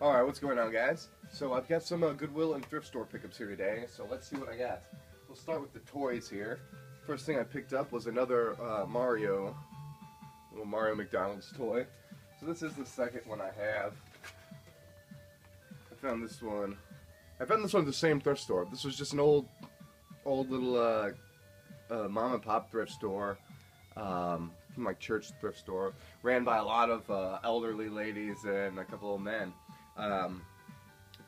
Alright, what's going on, guys? So I've got some Goodwill and thrift store pickups here today, so let's see what I got. We'll start with the toys here. First thing I picked up was another little Mario McDonald's toy. So this is the second one I have. I found this one at the same thrift store. This was just an old little mom and pop thrift store, from like church thrift store, ran by a lot of elderly ladies and a couple of men.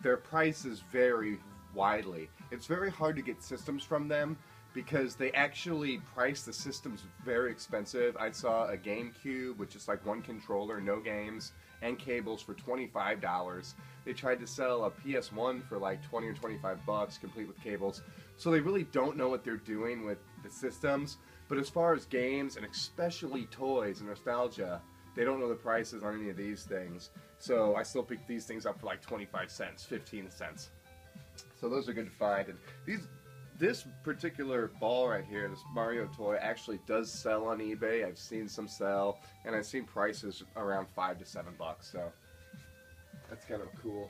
Their prices vary widely. It's very hard to get systems from them because they actually price the systems very expensive. I saw a GameCube with just like one controller, no games, and cables for $25. They tried to sell a PS1 for like 20 or 25 bucks, complete with cables. So they really don't know what they're doing with the systems. But as far as games, and especially toys and nostalgia, they don't know the prices on any of these things. So I still pick these things up for like 25 cents, 15 cents. So those are good to find. And this particular ball right here, this Mario toy, actually does sell on eBay. I've seen some sell, and I've seen prices around $5 to $7. So that's kind of a cool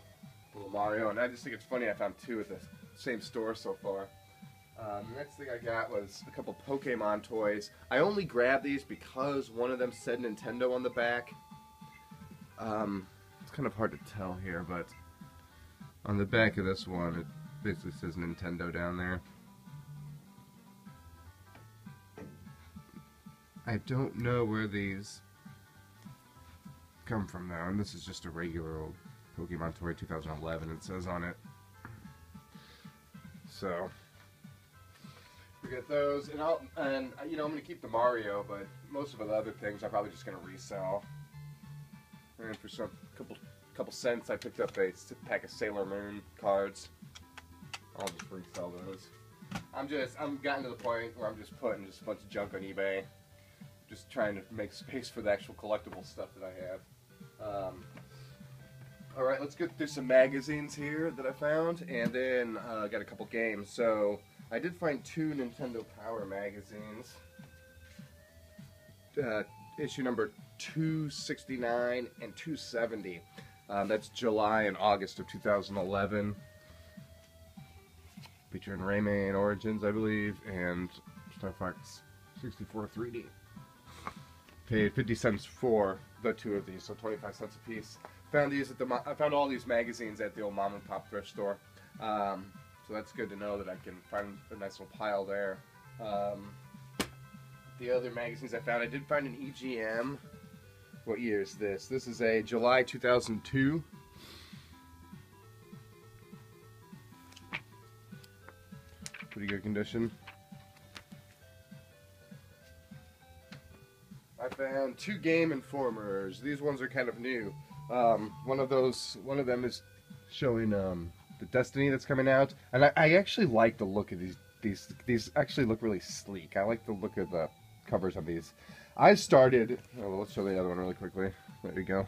little Mario. And I just think it's funny I found two at the same store so far. The next thing I got was a couple Pokemon toys. I only grabbed these because one of them said Nintendo on the back. It's kind of hard to tell here, but on the back of this one, it basically says Nintendo down there. I don't know where these come from though, and this is just a regular old Pokemon toy, 2011, it says on it. So we got those, and you know, I'm gonna keep the Mario, but most of the other things I'm probably just gonna resell. And for some couple cents, I picked up a pack of Sailor Moon cards. I'll just resell those. I'm gotten to the point where I'm just putting just a bunch of junk on eBay, just trying to make space for the actual collectible stuff that I have. All right, let's get through some magazines here that I found, and then I got a couple games. So I did find two Nintendo Power magazines. Issue number 269 and 270. That's July and August of 2011. Featuring Rayman Origins, I believe, and Star Fox 64 3D. Paid 50 cents for the two of these, so 25 cents a piece. Found these I found all these magazines at the old mom and pop thrift store. So that's good to know that I can find a nice little pile there. The other magazines I did find an EGM. What year is this? This is a July 2002. Pretty good condition. I found two Game Informers. These ones are kind of new. One of them is showing the Destiny that's coming out, and I actually like the look of these. These actually look really sleek. I like the look of the covers of these. I started. Oh, well, let's show the other one really quickly. There we go.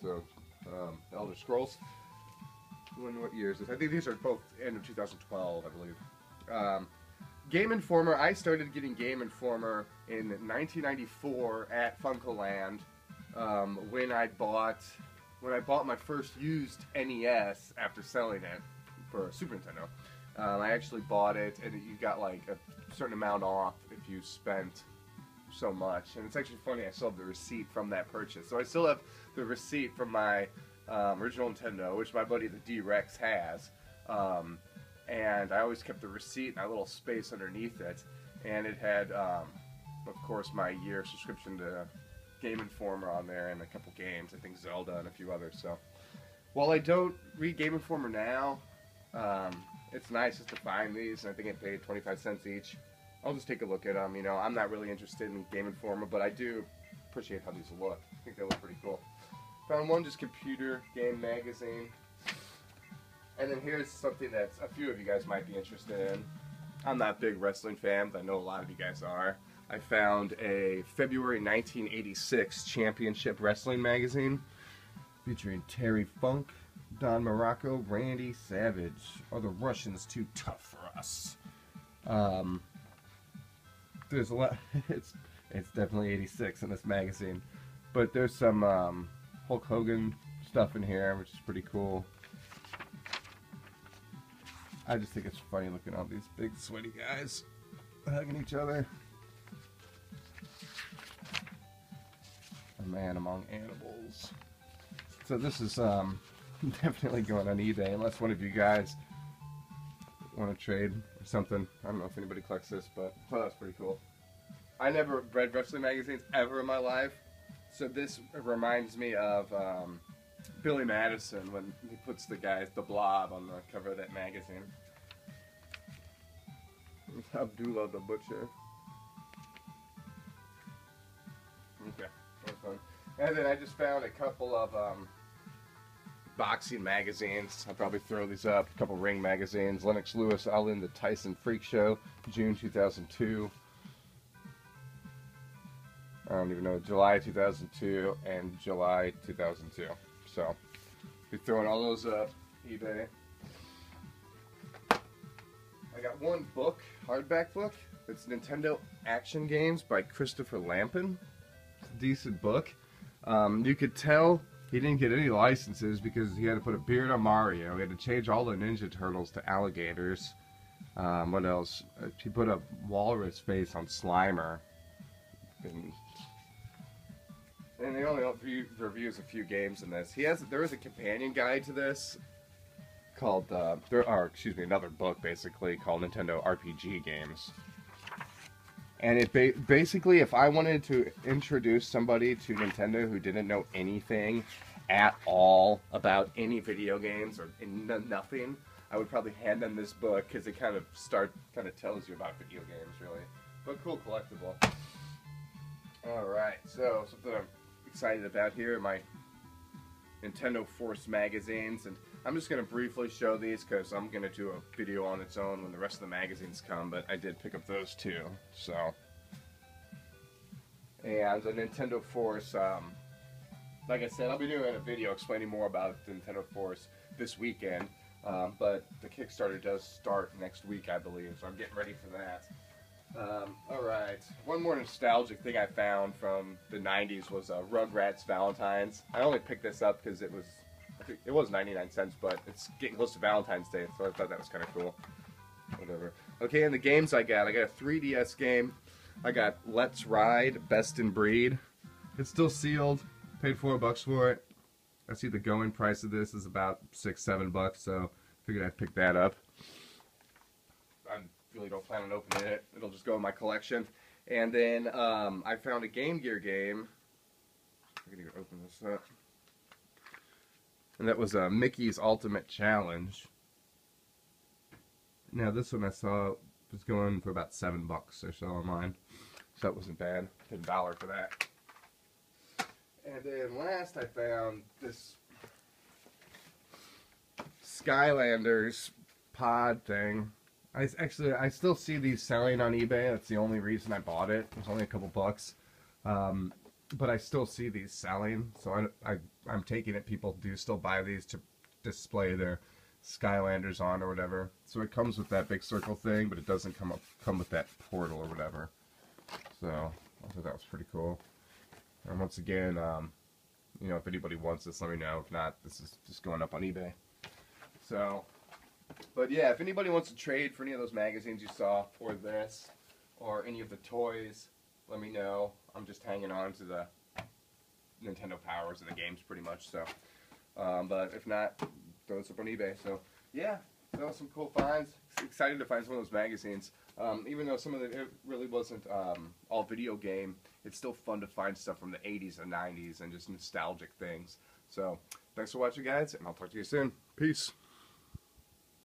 So, Elder Scrolls. What year is this? I think these are both end of 2012, I believe. Game Informer. I started getting Game Informer in 1994 at FuncoLand when I bought my first used NES after selling it for Super Nintendo. I actually bought it, and you got like a certain amount off if you spent so much. And it's actually funny, I still have the receipt from that purchase. So I still have the receipt from my original Nintendo, which my buddy the D-Rex has. And I always kept the receipt in a little space underneath it. And it had, of course, my year subscription to Game Informer on there and a couple games. I think Zelda and a few others. So while I don't read Game Informer now, it's nice just to find these, and I think I paid 25 cents each. I'll just take a look at them. You know, I'm not really interested in Game Informer, but I do appreciate how these look. I think they look pretty cool. Found one just computer game magazine. And then here's something that a few of you guys might be interested in. I'm not a big wrestling fan, but I know a lot of you guys are. I found a February 1986 Championship Wrestling magazine featuring Terry Funk, Don Morocco, Randy Savage. Are the Russians too tough for us? There's a lot. It's definitely 86 in this magazine, but there's some Hulk Hogan stuff in here, which is pretty cool. I just think it's funny looking at all these big sweaty guys hugging each other. A man among animals. So this is definitely going on eBay unless one of you guys want to trade or something. I don't know if anybody collects this, but I thought that's pretty cool. I never read wrestling magazines ever in my life, so this reminds me of Billy Madison when he puts the Blob on the cover of that magazine. Abdullah the Butcher. Okay, that's fun. And then I just found a couple of boxing magazines. I'll probably throw these up. A couple ring magazines. Lennox Lewis, Allen, the Tyson Freak Show, June 2002. I don't even know, July 2002 and July 2002. So, be throwing all those up, eBay. I got one book, hardback book. It's Nintendo Action Games by Christopher Lampin. It's a decent book. You could tell he didn't get any licenses because he had to put a beard on Mario. He had to change all the Ninja Turtles to alligators. What else? He put a walrus face on Slimer. And they only reviews a few games in this. There is a companion guide to this called another book basically called Nintendo RPG Games. And it basically, if I wanted to introduce somebody to Nintendo who didn't know anything at all about any video games or nothing, I would probably hand them this book because it kind of tells you about video games really. But cool collectible. All right, so something I'm excited about here are my Nintendo Force magazines, and I'm just going to briefly show these because I'm going to do a video on its own when the rest of the magazines come, but I did pick up those too. So, and the Nintendo Force, like I said, I'll be doing a video explaining more about the Nintendo Force this weekend, but the Kickstarter does start next week, I believe, so I'm getting ready for that. Alright, one more nostalgic thing I found from the 90s was Rugrats Valentine's. I only picked this up because it was 99 cents, but it's getting close to Valentine's Day, so I thought that was kind of cool. Whatever. Okay, and the games I got a 3DS game. I got Let's Ride, Best in Breed. It's still sealed. Paid $4 for it. I see the going price of this is about $6-7, so figured I'd pick that up. I really don't plan on opening it. It'll just go in my collection. And then I found a Game Gear game. I can even open this up. And that was Mickey's Ultimate Challenge. Now this one I saw was going for about $7 or so online. So that wasn't bad. Paid $1 for that. And then last I found this Skylanders pod thing. I still see these selling on eBay. That's the only reason I bought it. It was only a couple bucks. But I still see these selling. So I'm taking it people do still buy these to display their Skylanders on or whatever. So it comes with that big circle thing, but it doesn't come with that portal or whatever. So I thought that was pretty cool. And once again, you know, if anybody wants this, let me know. If not, this is just going up on eBay. So... But yeah, if anybody wants to trade for any of those magazines you saw, or this, or any of the toys, let me know. I'm just hanging on to the Nintendo powers of the games pretty much, so. But if not, throw this up on eBay. So yeah, that was some cool finds. Excited to find some of those magazines. Even though some of it really wasn't all video game, it's still fun to find stuff from the 80s and 90s and just nostalgic things. So thanks for watching, guys, and I'll talk to you soon. Peace.